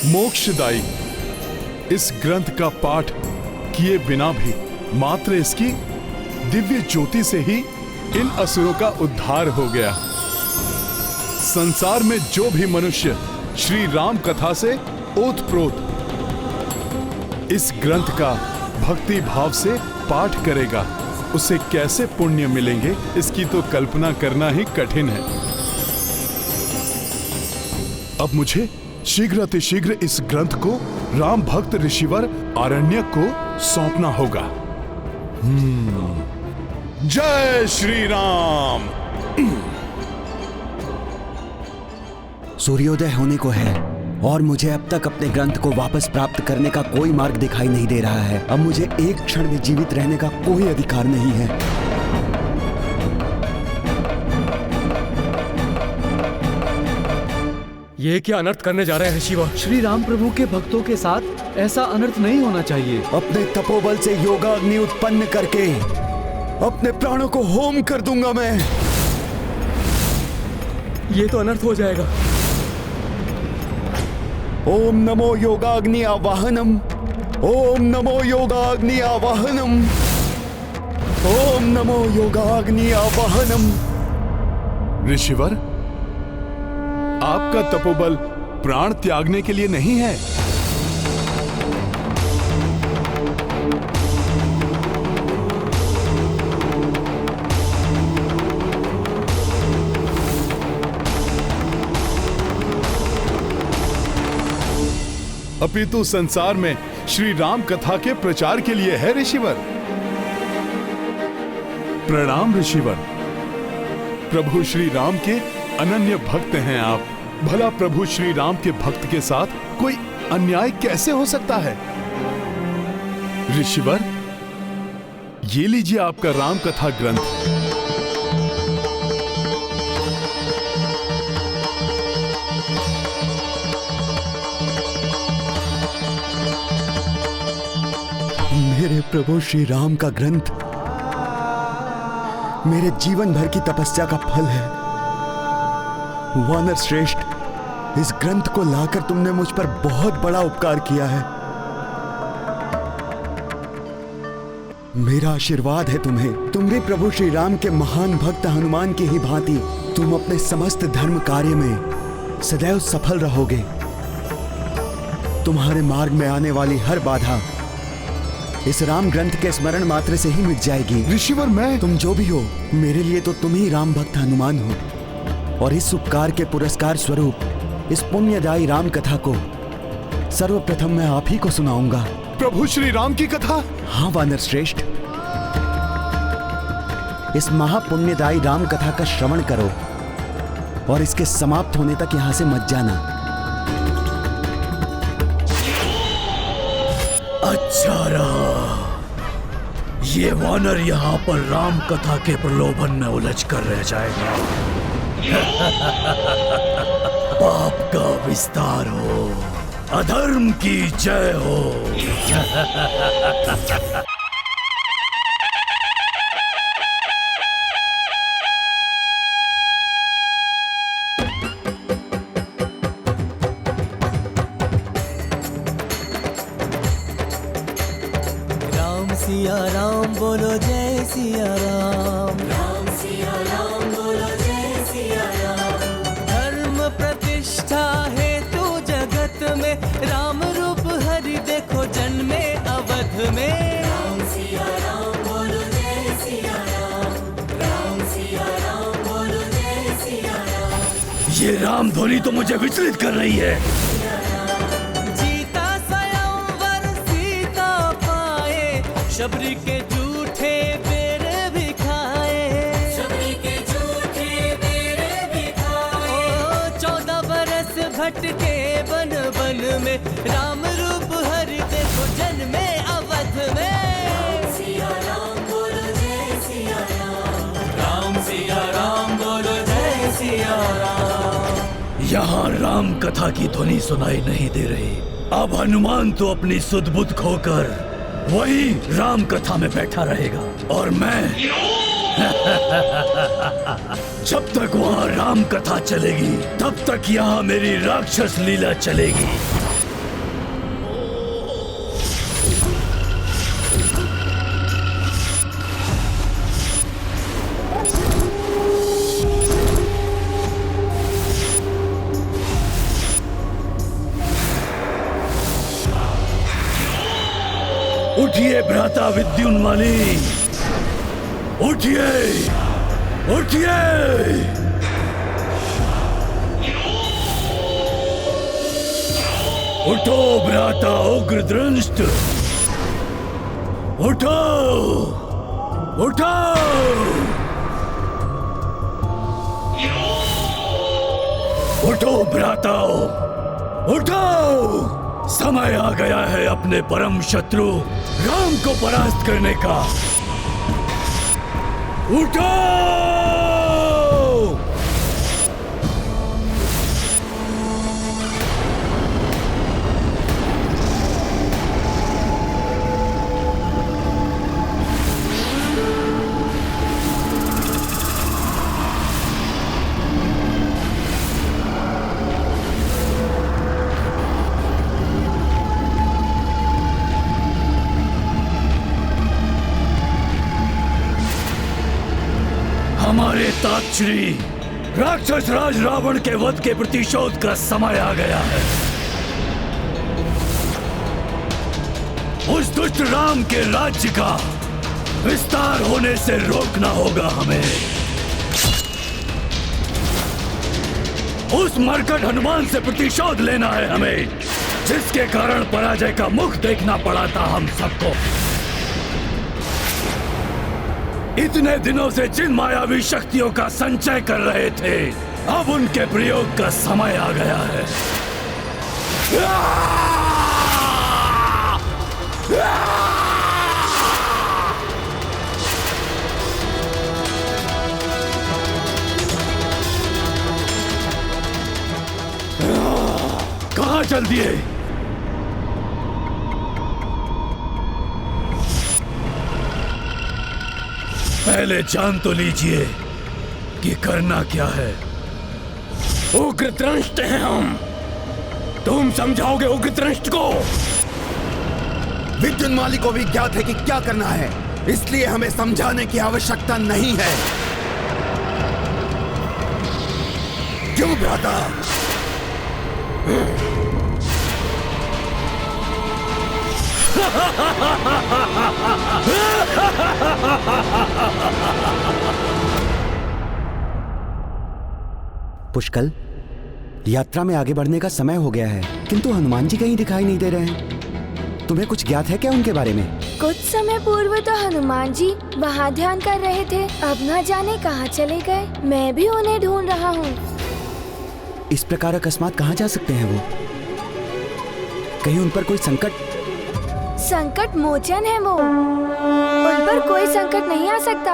मोक्षदायी। इस ग्रंथ का पाठ किए बिना भी मात्र इसकी दिव्य ज्योति से ही इन असुरों का उद्धार हो गया। संसार में जो भी मनुष्य श्री राम कथा से ओतप्रोत इस ग्रंथ का भक्ति भाव से पाठ करेगा, उसे कैसे पुण्य मिलेंगे, इसकी तो कल्पना करना ही कठिन है। अब मुझे शीघ्र अतिशीघ्र इस ग्रंथ को राम भक्त ऋषिवर आरण्यक को सौंपना होगा। जय श्री राम। सूर्योदय होने को है और मुझे अब तक अपने ग्रंथ को वापस प्राप्त करने का कोई मार्ग दिखाई नहीं दे रहा है। अब मुझे एक क्षण भी जीवित रहने का कोई अधिकार नहीं है। ये क्या अनर्थ करने जा रहे हैं ऋषिवर? श्री राम प्रभु के भक्तों के साथ ऐसा अनर्थ नहीं होना चाहिए। अपने तपोबल से योगाग्नि उत्पन्न करके अपने प्राणों को होम कर दूंगा मैं। ये तो अनर्थ हो जाएगा। ओम नमो योगाग्नि आवाहनम। ओम नमो योगाग्नि आवाहनम। ओम नमो योगाग्नि आवाहनम। ऋषिवर, आपका तपोबल प्राण त्यागने के लिए नहीं है। अपितु संसार में श्री राम कथा के प्रचार के लिए है ऋषिवर। प्रणाम ऋषिवर। प्रभु श्री राम के अनन्य भक्त हैं आप। भला प्रभु श्री राम के भक्त के साथ कोई अन्याय कैसे हो सकता है? ऋषिवर, ये लीजिए आपका राम कथा ग्रंथ। मेरे प्रभु श्री राम का ग्रंथ मेरे जीवन भर की तपस्या का फल है। वानर श्रेष्ठ, इस ग्रंथ को लाकर तुमने मुझ पर बहुत बड़ा उपकार किया है। मेरा आशीर्वाद है तुम्हें। तुम भी प्रभु श्री राम के महान भक्त हनुमान की ही भांति तुम अपने समस्त धर्म कार्य में सदैव सफल रहोगे। तुम्हारे मार्ग में आने वाली हर बाधा इस राम ग्रंथ के स्मरण मात्र से ही मिट जाएगी। ऋषिवर, मैं तुम जो भी हो, मेरे लिए तो तुम ही राम भक्त हनुमान हो। और इस उपकार के पुरस्कार स्वरूप इस पुण्यदायी राम कथा को सर्वप्रथम मैं आप ही को सुनाऊंगा। प्रभु श्री राम की कथा? हाँ वानर श्रेष्ठ, इस महापुण्यदायी राम कथा का श्रवण करो और इसके समाप्त होने तक यहां से मत जाना। अच्छा रहा, ये वानर यहाँ पर राम कथा के प्रलोभन में उलझ कर रह जाएगा। पाप का विस्तार हो, अधर्म की जय हो। सिया राम बोलो जय सिया राम। राम सिया राम बोलो जय सिया राम। धर्म प्रतिष्ठा हेतु जगत में राम रूप हरि देखो जन्मे अवध में। राम सिया राम ध्वनि तो मुझे विचलित कर रही है। जीता स्वयंवर सीता पाए, शबरी के झूठे बेर भी खाए, शबरी के झूठे बेर भी खाए। 14 बरस भटके बन बन में, राम रूप हरि देखो जन्मे अवध में। राम सिया राम बोलो जय सिया राम, राम सिया राम बोलो जय सिया राम। यहाँ राम कथा की ध्वनि सुनाई नहीं दे रही। अब हनुमान तो अपनी सुध बुध खोकर वही राम कथा में बैठा रहेगा और मैं जब तक वहाँ राम कथा चलेगी तब तक यहाँ मेरी राक्षस लीला चलेगी। उठिए भ्राता विद्युन्माली, उठिए उठिए। उठो भ्राता उग्रदृष्ट, उठो उठो। उठो भ्राताओ, उठो। समय आ गया है अपने परम शत्रु राम को परास्त करने का। उठो। हमारे ताक्षरी राक्षस राज रावण के वध के प्रतिशोध का समय आ गया है। उस दुष्ट राम के राज्य का विस्तार होने से रोकना होगा हमें। उस मरकट हनुमान से प्रतिशोध लेना है हमें, जिसके कारण पराजय का मुख देखना पड़ा था हम सबको। इतने दिनों से जिन मायावी शक्तियों का संचय कर रहे थे, अब उनके प्रयोग का समय आ गया है। कहाँ चल दिए? पहले जान तो लीजिए कि करना क्या है। उग्रदृष्ट हैं हम, तुम समझाओगे उग्रदृष्ट को? विद्युन्माली को भी ज्ञात है कि क्या करना है, इसलिए हमें समझाने की आवश्यकता नहीं है। क्यों भ्राता? पुष्कल, यात्रा में आगे बढ़ने का समय हो गया है, किंतु हनुमान जी कहीं दिखाई नहीं दे रहे हैं। तुम्हें कुछ ज्ञात है क्या उनके बारे में? कुछ समय पूर्व तो हनुमान जी वहाँ ध्यान कर रहे थे, अब न जाने कहाँ चले गए। मैं भी उन्हें ढूंढ रहा हूँ। इस प्रकार अकस्मात कहाँ जा सकते हैं वो? कहीं उन पर कोई संकट मोचन है वो, उन पर कोई संकट नहीं आ सकता।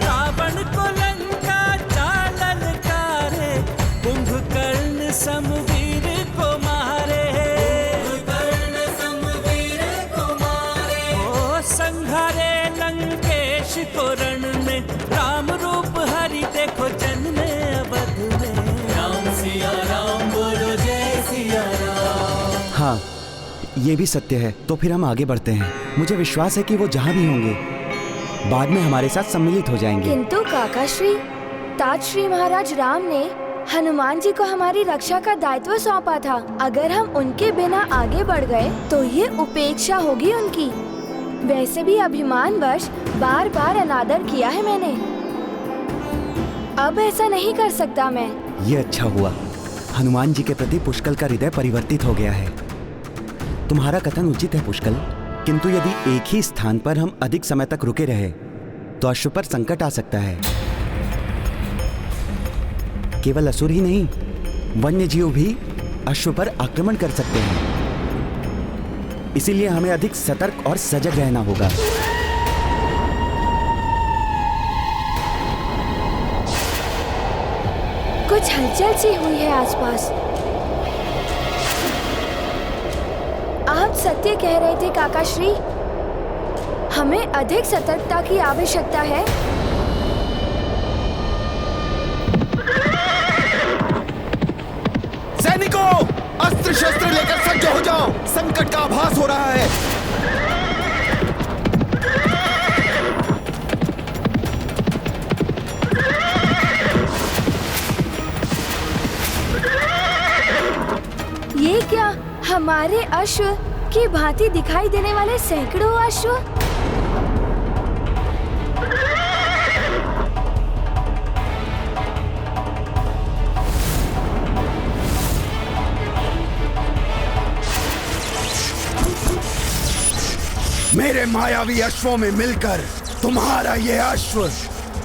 रावण को लंका चालन कारे, कुंभकर्ण समवीर को मारे, कुंभकर्ण समवीर को मारे। ओ संघारे लंकेश को रण में, राम रूप हरि देखो जन्मे अवध में। राम सिया राम बोलो जय सिया राम। हाँ, ये भी सत्य है। तो फिर हम आगे बढ़ते हैं। मुझे विश्वास है कि वो जहाँ भी होंगे बाद में हमारे साथ सम्मिलित हो जाएंगे। किंतु काका श्री, तात श्री महाराज राम ने हनुमान जी को हमारी रक्षा का दायित्व सौंपा था। अगर हम उनके बिना आगे बढ़ गए तो ये उपेक्षा होगी उनकी। वैसे भी अभिमानवश बार बार अनादर किया है मैंने। अब ऐसा नहीं कर सकता मैं। ये अच्छा हुआ, हनुमान जी के प्रति पुष्कल का हृदय परिवर्तित हो गया है। तुम्हारा कथन उचित है पुष्कल, किंतु यदि एक ही स्थान पर हम अधिक समय तक रुके रहे तो अश्व पर संकट आ सकता है। केवल असुर ही नहीं, वन्य जीव भी अश्व पर आक्रमण कर सकते हैं। इसीलिए हमें अधिक सतर्क और सजग रहना होगा। कुछ हलचल सी हुई है आसपास। आप सत्य कह रहे थे काकाश्री, हमें अधिक सतर्कता की आवश्यकता है। सैनिकों, अस्त्र शस्त्र लेकर सज्ज हो जाओ, संकट का आभास हो रहा है। ये क्या, हमारे अश्व की भांति दिखाई देने वाले सैकड़ों अश्व? मेरे मायावी अश्वों में मिलकर तुम्हारा ये अश्व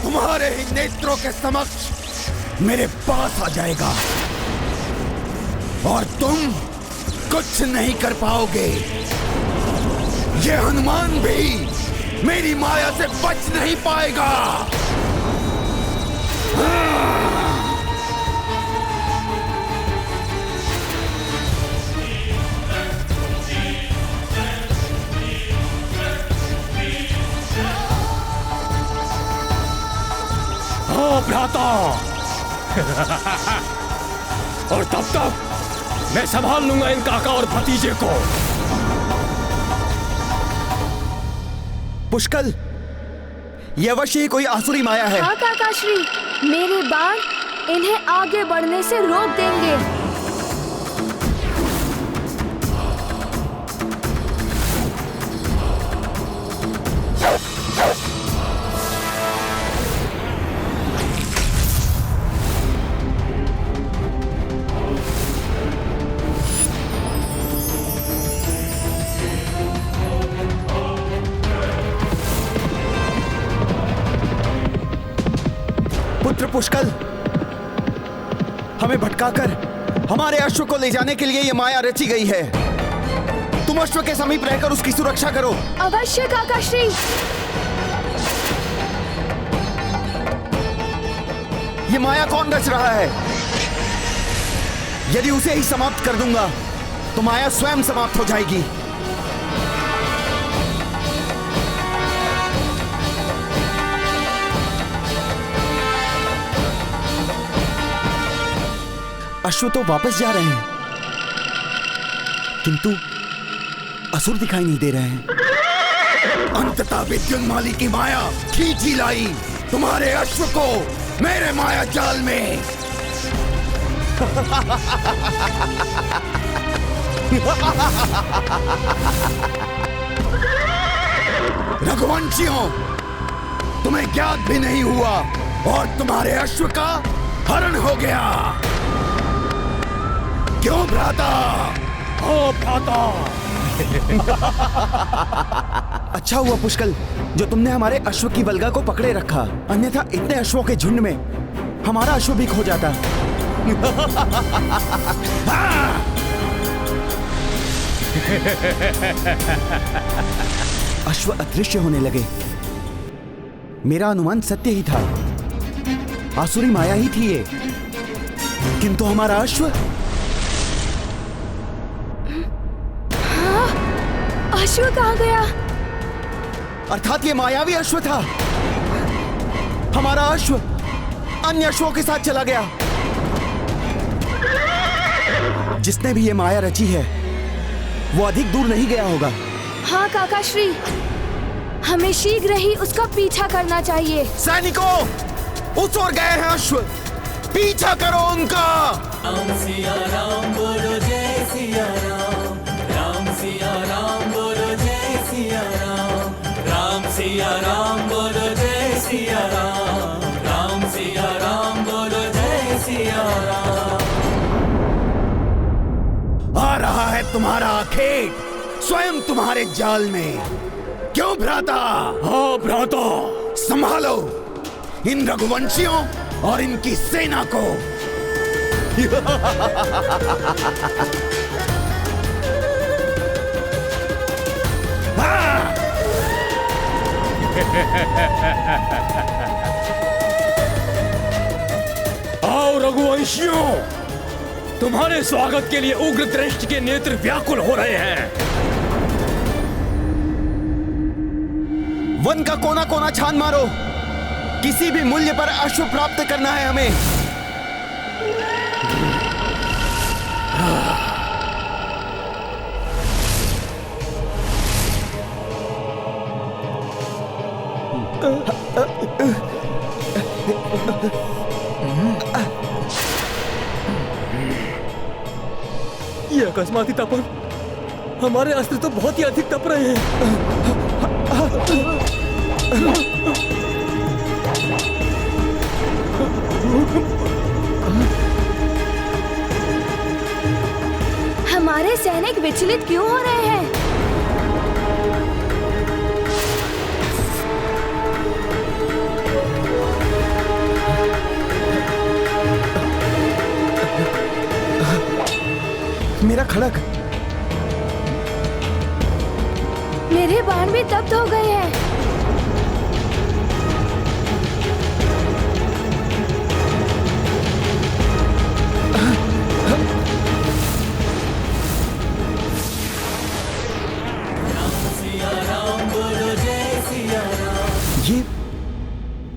तुम्हारे ही नेत्रों के समक्ष मेरे पास आ जाएगा और तुम कुछ नहीं कर पाओगे। ये हनुमान भी मेरी माया से बच नहीं पाएगा। ओ भ्राता और तब तक मैं संभाल लूंगा इन काका और भतीजे को। पुष्कल, ये अवश्य ही कोई आसुरी माया है। हाँ काकाश्री, मेरे बाण इन्हें आगे बढ़ने से रोक देंगे। पुष्कल, हमें भटकाकर हमारे अश्व को ले जाने के लिए यह माया रची गई है। तुम अश्व के समीप रहकर उसकी सुरक्षा करो। अवश्य काकाश्री। ये माया कौन रच रहा है? यदि उसे ही समाप्त कर दूंगा तो माया स्वयं समाप्त हो जाएगी। अश्व तो वापस जा रहे हैं, किंतु असुर दिखाई नहीं दे रहे हैं। अंततः विद्युन्माली की माया खींच ही लाई तुम्हारे अश्व को मेरे माया जाल में। रघुवंशियों, तुम्हें ज्ञात भी नहीं हुआ और तुम्हारे अश्व का हरण हो गया। क्यों भ्राता? ओ भ्राता। अच्छा हुआ पुष्कल जो तुमने हमारे अश्व की बलगा को पकड़े रखा, अन्यथा इतने अश्वों के झुंड में हमारा अश्व भी खो जाता। अश्व अदृश्य होने लगे। मेरा अनुमान सत्य ही था, आसुरी माया ही थी ये, किंतु हमारा अश्व। अश्व कहाँ गया? अर्थात ये मायावी अश्व था। हमारा अश्व अन्य अश्वों के साथ चला गया। जिसने भी ये माया रची है वो अधिक दूर नहीं गया होगा। हाँ काकाश्री, हमें शीघ्र ही उसका पीछा करना चाहिए। सैनिकों, उस ओर गए हैं अश्व, पीछा करो उनका। राम सिया राम बोलो जय सिया राम, राम सिया राम बोलो जय सिया राम, राम सिया राम बोलो जय सिया राम, राम सिया राम तुम्हारा खेत स्वयं तुम्हारे जाल में। क्यों भ्राता? हाँ भ्राता। संभालो इन रघुवंशियों और इनकी सेना को। आओ रघुवंशियों, तुम्हारे स्वागत के लिए उग्र दृष्टि के नेत्र व्याकुल हो रहे हैं। वन का कोना कोना छान मारो, किसी भी मूल्य पर अश्व प्राप्त करना है हमें। ये अकस्माती तपन, हमारे अस्त्र तो बहुत ही अधिक तप रहे हैं। हमारे सैनिक विचलित क्यों हो रहे हैं? मेरा खड़ग। मेरे बाण भी तप्त हो गए हैं।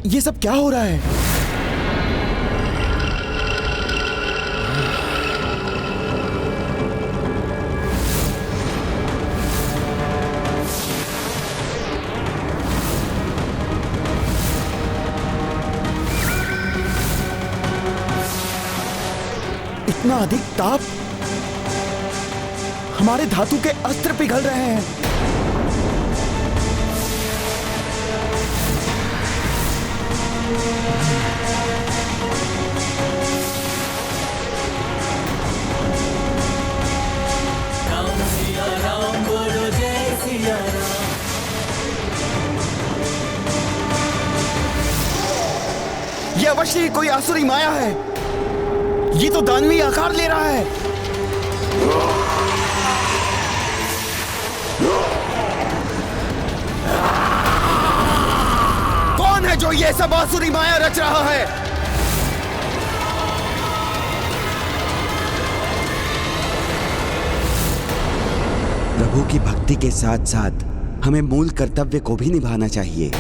ये सब क्या हो रहा है? इतना अधिक ताप, हमारे धातु के अस्त्र पिघल रहे हैं। ये अवश्य ही कोई आसुरी माया है। ये तो दानवी आकार ले रहा है। कौन है जो ये सब आसुरी माया रच रहा है? प्रभु की भक्ति के साथ साथ हमें मूल कर्तव्य को भी निभाना चाहिए।